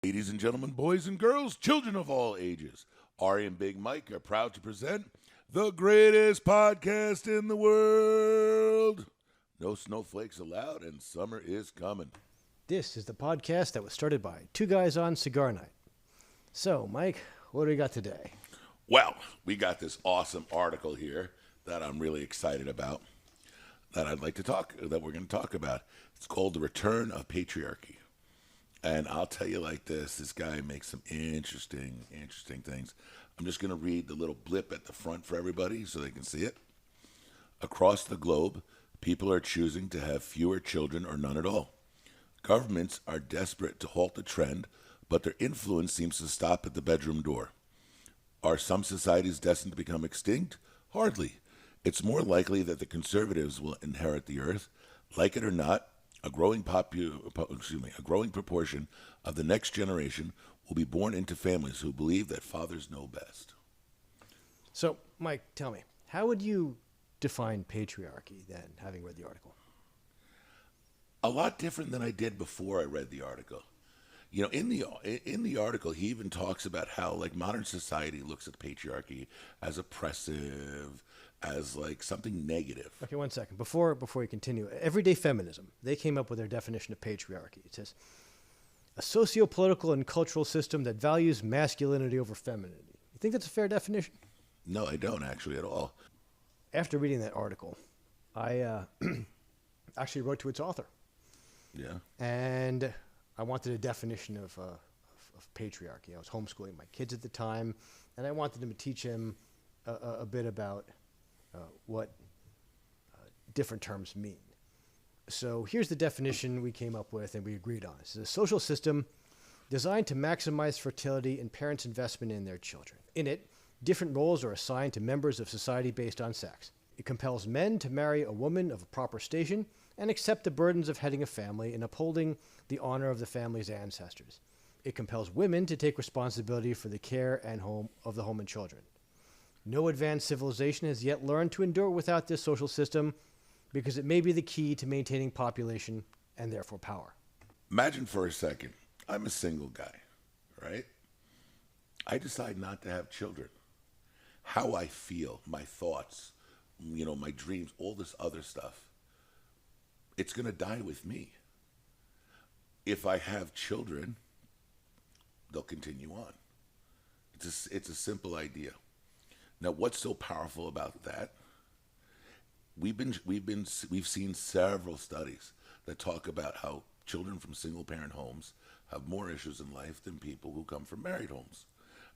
Ladies and gentlemen, boys and girls, children of all ages, Ari and Big Mike are proud to present the greatest podcast in the world. No snowflakes allowed, and summer is coming. This is the podcast that was started by two guys on cigar night. So, Mike, what do we got today? Well, we got this awesome article here that I'm really excited about that we're going to talk about. It's called The Return of Patriarchy. And I'll tell you like this guy makes some interesting things. I'm just going to read the little blip at the front for everybody so they can see it. Across the globe, people are choosing to have fewer children or none at all. Governments are desperate to halt the trend, but their influence seems to stop at the bedroom door. Are some societies destined to become extinct? Hardly. It's more likely that the conservatives will inherit the earth. Like it or not, a growing proportion of the next generation will be born into families who believe that fathers know best. So, Mike, tell me, how would you define patriarchy then, having read the article? A lot different than I did before I read the article. You know, in the article, he even talks about how like modern society looks at patriarchy as oppressive, as like something negative. Okay, 1 second. Before you continue, Everyday Feminism, they came up with their definition of patriarchy. It says, a socio-political and cultural system that values masculinity over femininity. You think that's a fair definition? No, I don't actually at all. After reading that article, I actually wrote to its author. Yeah. And I wanted a definition of patriarchy. I was homeschooling my kids at the time, and I wanted to teach him a bit about what different terms mean. So here's the definition we came up with and we agreed on. It's a social system designed to maximize fertility and parents' investment in their children. In it, different roles are assigned to members of society based on sex. It compels men to marry a woman of a proper station and accept the burdens of heading a family and upholding the honor of the family's ancestors. It compels women to take responsibility for the care and home of the home and children. No advanced civilization has yet learned to endure without this social system because it may be the key to maintaining population and therefore power. Imagine for a second, I'm a single guy, right? I decide not to have children. How I feel, my thoughts, my dreams, all this other stuff, it's going to die with me. If I have children, they'll continue on. It's a simple idea. Now, what's so powerful about that? We've seen several studies that talk about how children from single-parent homes have more issues in life than people who come from married homes.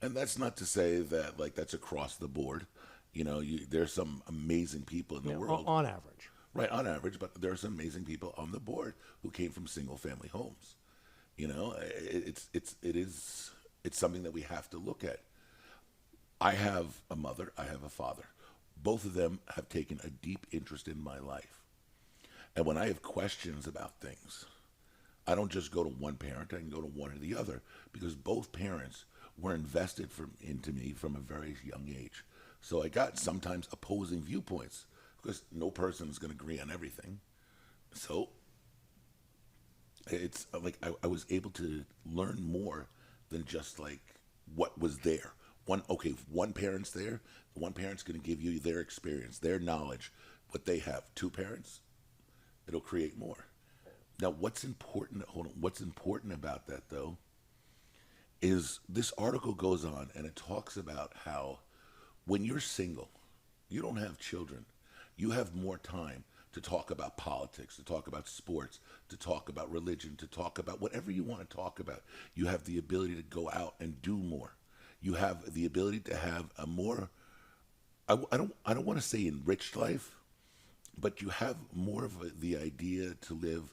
And that's not to say that that's across the board. There's some amazing people in the world. On average. Right, on average, but there are some amazing people on the board who came from single-family homes. It's something that we have to look at. I have a mother, I have a father. Both of them have taken a deep interest in my life. And when I have questions about things, I don't just go to one parent, I can go to one or the other, because both parents were invested into me from a very young age. So I got sometimes opposing viewpoints, because no person is going to agree on everything. So it's like I was able to learn more than just like what was there. One parent's there. One parent's going to give you their experience, their knowledge, what they have. Two parents, it'll create more. Now, what's important about that, though, is this article goes on and it talks about how when you're single, you don't have children, you have more time to talk about politics, to talk about sports, to talk about religion, to talk about whatever you want to talk about. You have the ability to go out and do more. You have the ability to have a more, I don't want to say enriched life, but you have more of the idea to live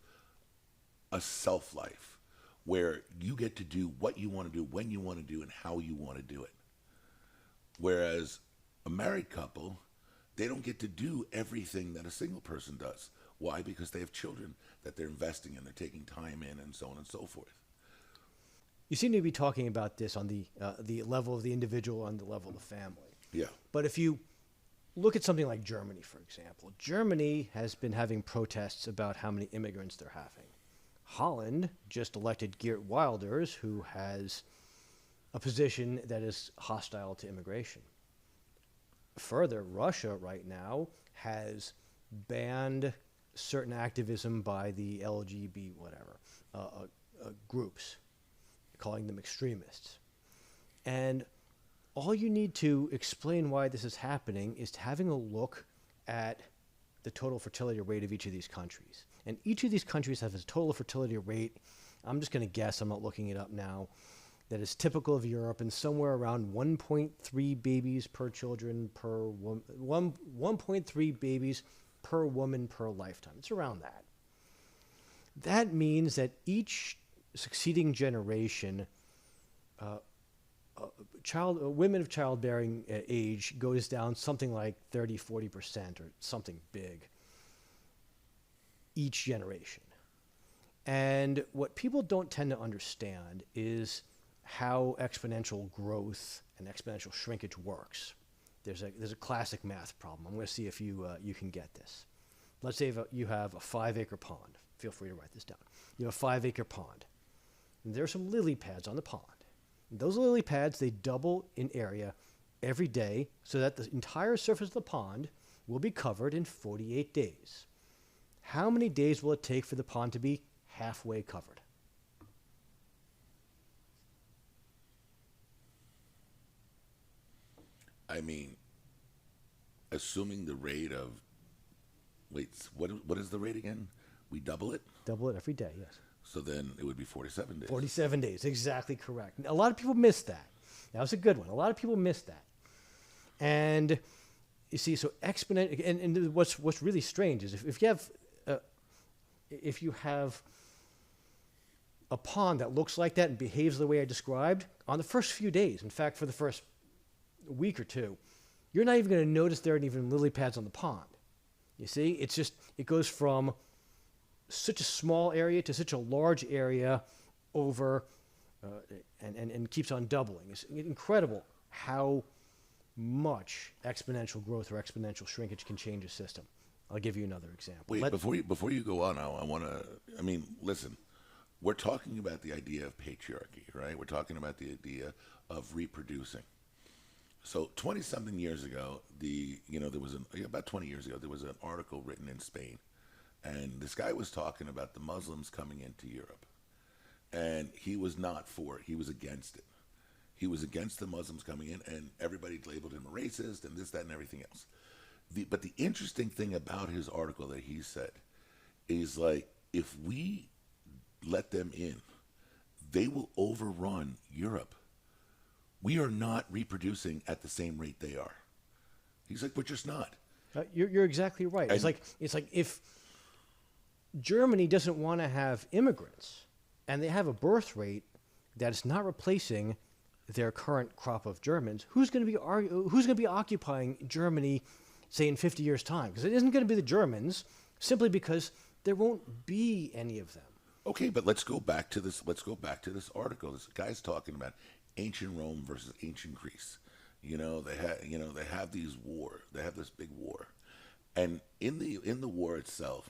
a self life where you get to do what you want to do, when you want to do, and how you want to do it. Whereas a married couple, they don't get to do everything that a single person does. Why? Because they have children that they're investing in, they're taking time in, and so on and so forth. You seem to be talking about this on the level of the individual and the level of the family. Yeah. But if you look at something like Germany, for example, Germany has been having protests about how many immigrants they're having. Holland just elected Geert Wilders, who has a position that is hostile to immigration. Further, Russia right now has banned certain activism by the LGBT whatever groups, calling them extremists. And all you need to explain why this is happening is having a look at the total fertility rate of each of these countries. And each of these countries has a total fertility rate, I'm just going to guess, I'm not looking it up now, that is typical of Europe, and somewhere around 1.3 babies per children per woman, 1.3 babies per woman per lifetime. It's around that. That means that each succeeding generation, women of childbearing age goes down something like 30, 40% or something big each generation. And what people don't tend to understand is how exponential growth and exponential shrinkage works. There's a classic math problem. I'm going to see if you can get this. Let's say you have a 5-acre pond. Feel free to write this down. You have a 5-acre pond. And there are some lily pads on the pond. And those lily pads, they double in area every day so that the entire surface of the pond will be covered in 48 days. How many days will it take for the pond to be halfway covered? I mean, assuming the rate of, wait, what is the rate again? We double it? Double it every day, yes. So then it would be 47 days. 47 days, exactly correct. A lot of people miss that. That was a good one. A lot of people miss that. And you see, so exponential, and what's really strange is if you have a pond that looks like that and behaves the way I described, on the first few days, in fact, for the first week or two, you're not even going to notice there are even lily pads on the pond. You see, it goes from such a small area to such a large area over, and keeps on doubling. It's incredible how much exponential growth or exponential shrinkage can change a system. I'll give you another example. Wait, before you go on, I want to, listen, we're talking about the idea of patriarchy, right? We're talking about the idea of reproducing. So 20-something years ago, about 20 years ago, there was an article written in Spain, and this guy was talking about the Muslims coming into Europe, and he was not for it. He was against it. He was against the Muslims coming in, and everybody labeled him a racist and this, that, and everything else. But the interesting thing about his article that he said is, like, if we let them in, they will overrun Europe. We are not reproducing at the same rate they are. He's like, we're just not. You're exactly right. It's like if Germany doesn't want to have immigrants, and they have a birth rate that is not replacing their current crop of Germans, who's going to be occupying Germany, say, in 50 years' time? Because it isn't going to be the Germans, simply because there won't be any of them. Okay, but let's go back to this. Let's go back to this article. This guy's talking about ancient Rome versus ancient Greece. They have these war. They have this big war, and in the war itself,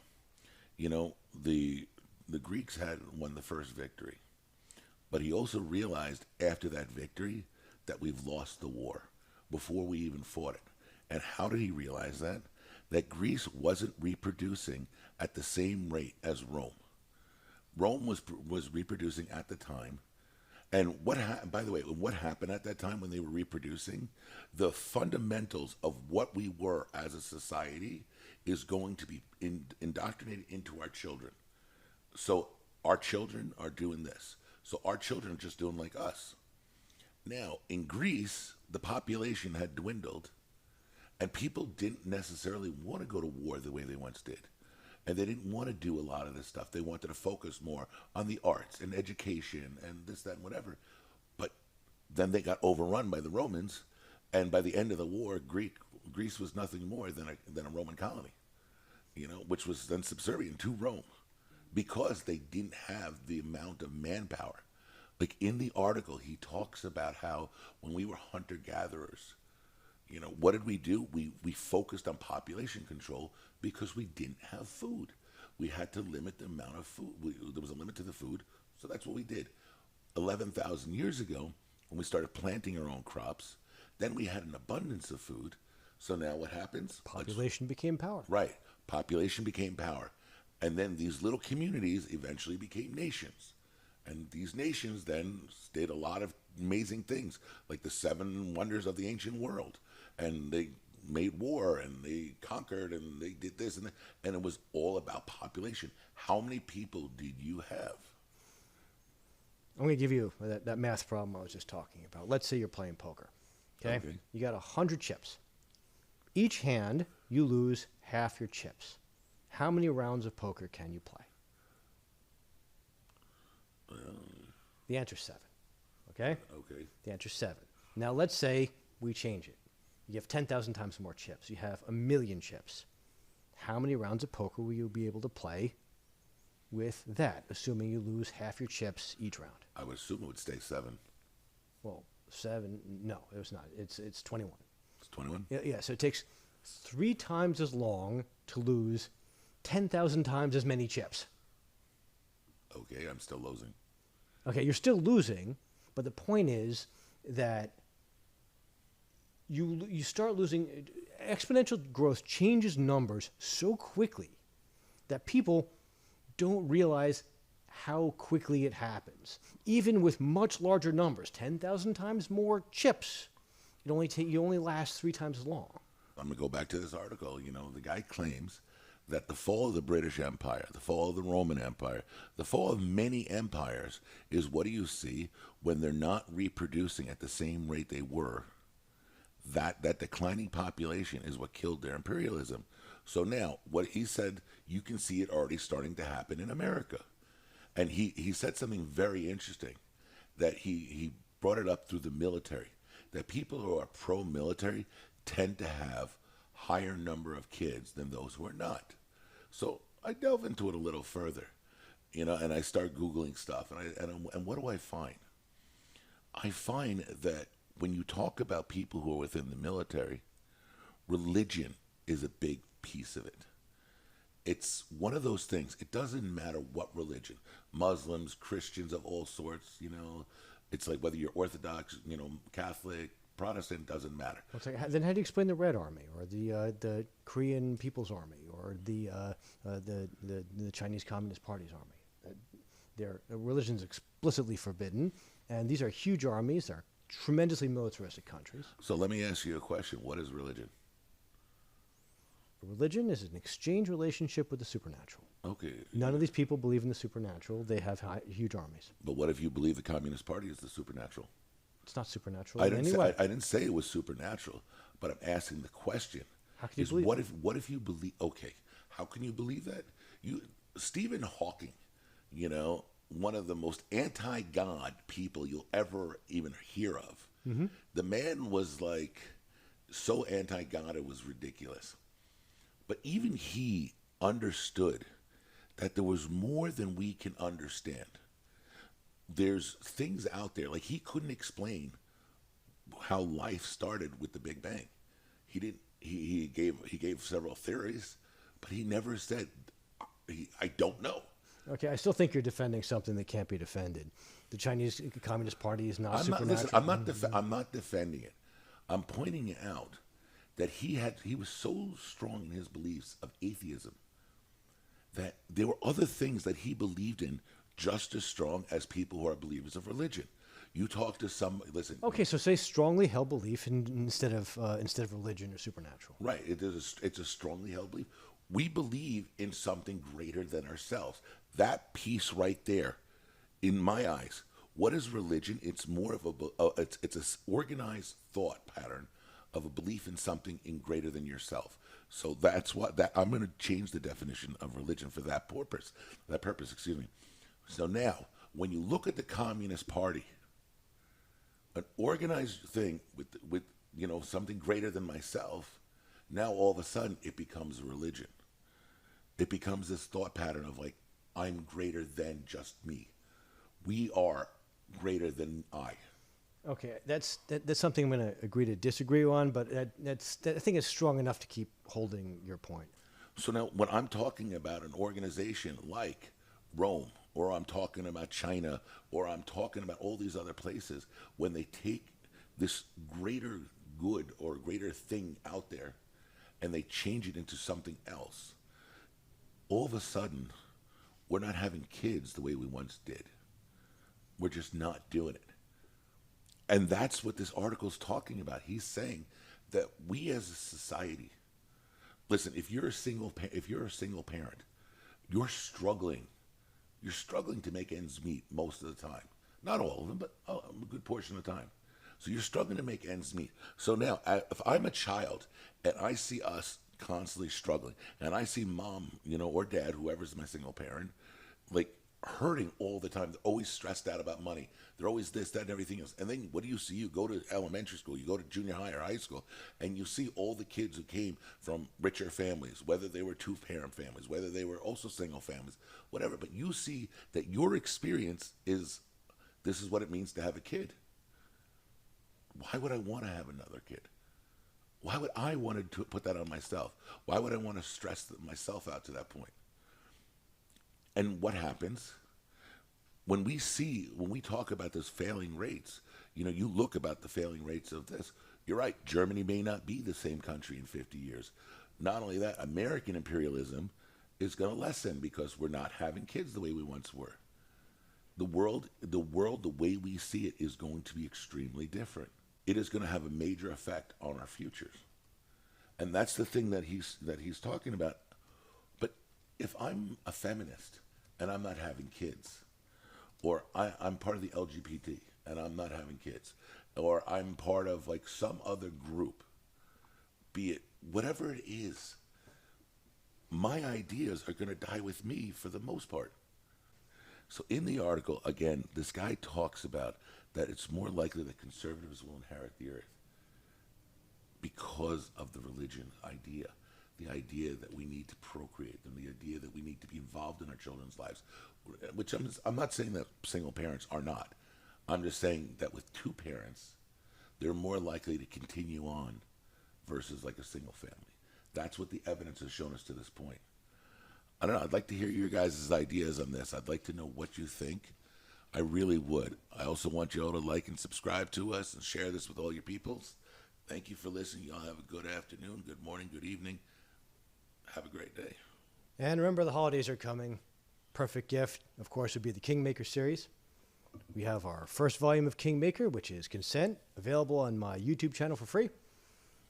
the Greeks had won the first victory, but he also realized after that victory that we've lost the war before we even fought it. And how did he realize that? That Greece wasn't reproducing at the same rate as Rome. Rome was reproducing at the time. And by the way, what happened at that time when they were reproducing? The fundamentals of what we were as a society is going to be indoctrinated into our children. So our children are doing this. So our children are just doing like us. Now, in Greece, the population had dwindled, and people didn't necessarily want to go to war the way they once did. And they didn't want to do a lot of this stuff. They wanted to focus more on the arts and education and this, that, and whatever. But then they got overrun by the Romans, and by the end of the war, Greece was nothing more than a Roman colony, which was then subservient to Rome because they didn't have the amount of manpower. Like in the article, he talks about how when we were hunter-gatherers, what did we do? We focused on population control because we didn't have food. we had to limit the amount of food. There was a limit to the food, so that's what we did. 11,000 years ago, when we started planting our own crops, then we had an abundance of food. So now what happens? Population became power. Right. Population became power. And then these little communities eventually became nations. And these nations then did a lot of amazing things, like the 7 wonders of the ancient world. And they made war, and they conquered, and they did this and that. And it was all about population. How many people did you have? I'm going to give you that math problem I was just talking about. Let's say you're playing poker. Okay? You got 100 chips. Each hand, you lose half your chips. How many rounds of poker can you play? The answer's 7. Okay? Okay. The answer's 7. Now let's say we change it. You have 10,000 times more chips. You have 1,000,000 chips. How many rounds of poker will you be able to play with that, assuming you lose half your chips each round? I would assume it would stay 7. Well, 7, no, it was not. It's 21. It's 21? Yeah, so it takes 3 times as long to lose 10,000 times as many chips. Okay, I'm still losing. Okay, you're still losing, but the point is that you start losing. Exponential growth changes numbers so quickly that people don't realize how quickly it happens. Even with much larger numbers, 10,000 times more chips, you only last 3 times as long. I'm going to go back to this article. You know, the guy claims that the fall of the British Empire, the fall of the Roman Empire, the fall of many empires is, what do you see when they're not reproducing at the same rate they were? That declining population is what killed their imperialism. So now, what he said, you can see it already starting to happen in America. And he said something very interesting, that he brought it up through the military, that people who are pro-military tend to have higher number of kids than those who are not. So I delve into it a little further, you know, and I start Googling stuff. And what do I find? I find that when you talk about people who are within the military, religion is a big piece of it. It's one of those things. It doesn't matter what religion. Muslims, Christians of all sorts, you know. It's like whether you're Orthodox, you know, Catholic, Protestant, doesn't matter. Then how do you explain the Red Army or the Korean People's Army or the Chinese Communist Party's army? Their religion's explicitly forbidden, and these are huge armies. They're tremendously militaristic countries. So let me ask you a question. What is religion? Religion is an exchange relationship with the supernatural. Okay. None of these people believe in the supernatural. They have huge armies. But what if you believe the Communist Party is the supernatural? It's not supernatural I in any way. didn't say it was supernatural, but I'm asking the question. How can you believe? What if you believe? Okay, how can you believe that? Stephen Hawking, you know, one of the most anti-God people you'll ever even hear of. Mm-hmm. The man was like so anti-God it was ridiculous. But even he understood that there was more than we can understand. There's things out there, like he couldn't explain how life started with the Big Bang. He didn't. He gave several theories, but he never said, I don't know. Okay, I still think you're defending something that can't be defended. The Chinese Communist Party is not supernatural. I'm not defending it. I'm pointing out that he was so strong in his beliefs of atheism that there were other things that he believed in just as strong as people who are believers of religion. You talk to some, listen. Okay, so say strongly held belief instead of religion or supernatural. Right, it's a strongly held belief. We believe in something greater than ourselves. That piece right there, in my eyes, what is religion? It's more of it's an organized thought pattern of a belief in something in greater than yourself. So that's what I'm going to change the definition of religion for that purpose. Excuse me. So now, when you look at the Communist Party, an organized thing with you know something greater than myself, now all of a sudden it becomes a religion. It becomes this thought pattern of like, I'm greater than just me. We are greater than I. Okay, that's something I'm going to agree to disagree on, but I think it's strong enough to keep holding your point. So now, when I'm talking about an organization like Rome, or I'm talking about China, or I'm talking about all these other places, when they take this greater good or greater thing out there and they change it into something else, all of a sudden, we're not having kids the way we once did. We're just not doing it. And that's what this article is talking about. He's saying that we as a society, listen, if you're a single parent, you're struggling. You're struggling to make ends meet most of the time. Not all of them, but a good portion of the time. So you're struggling to make ends meet. So now, if I'm a child and I see us constantly struggling, and I see mom, or dad, whoever's my single parent, like hurting all the time. They're always stressed out about money. They're always this, that, and everything else. And then what do you see? You go to elementary school, you go to junior high or high school, and you see all the kids who came from richer families, whether they were two-parent families, whether they were also single families, whatever. But you see that your experience is, this is what it means to have a kid. Why would I want to have another kid? Why would I want to put that on myself? Why would I want to stress myself out to that point? And what happens when we talk about those failing rates? You look about the failing rates of this. You're right. Germany may not be the same country in 50 years. Not only that, American imperialism is going to lessen because we're not having kids the way we once were. The world, the way we see it is going to be extremely different. It is going to have a major effect on our futures. And that's the thing that he's talking about. But if I'm a feminist and I'm not having kids, or I'm part of the LGBT and I'm not having kids, or I'm part of like some other group, be it whatever it is, my ideas are going to die with me for the most part. So in the article, again, this guy talks about that it's more likely that conservatives will inherit the earth because of the religion idea, the idea that we need to procreate them, the idea that we need to be involved in our children's lives, which I'm not saying that single parents are not. I'm just saying that with two parents, they're more likely to continue on versus like a single family. That's what the evidence has shown us to this point. I don't know. I'd like to hear your guys' ideas on this. I'd like to know what you think. I really would. I also want you all to like and subscribe to us and share this with all your peoples. Thank you for listening. Y'all have a good afternoon, good morning, good evening. Have a great day. And remember, the holidays are coming. Perfect gift, of course, would be the Kingmaker series. We have our first volume of Kingmaker, which is Consent, available on my YouTube channel for free.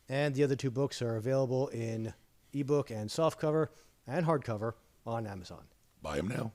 And the other two books are available in ebook and softcover and hardcover on Amazon. Buy them now.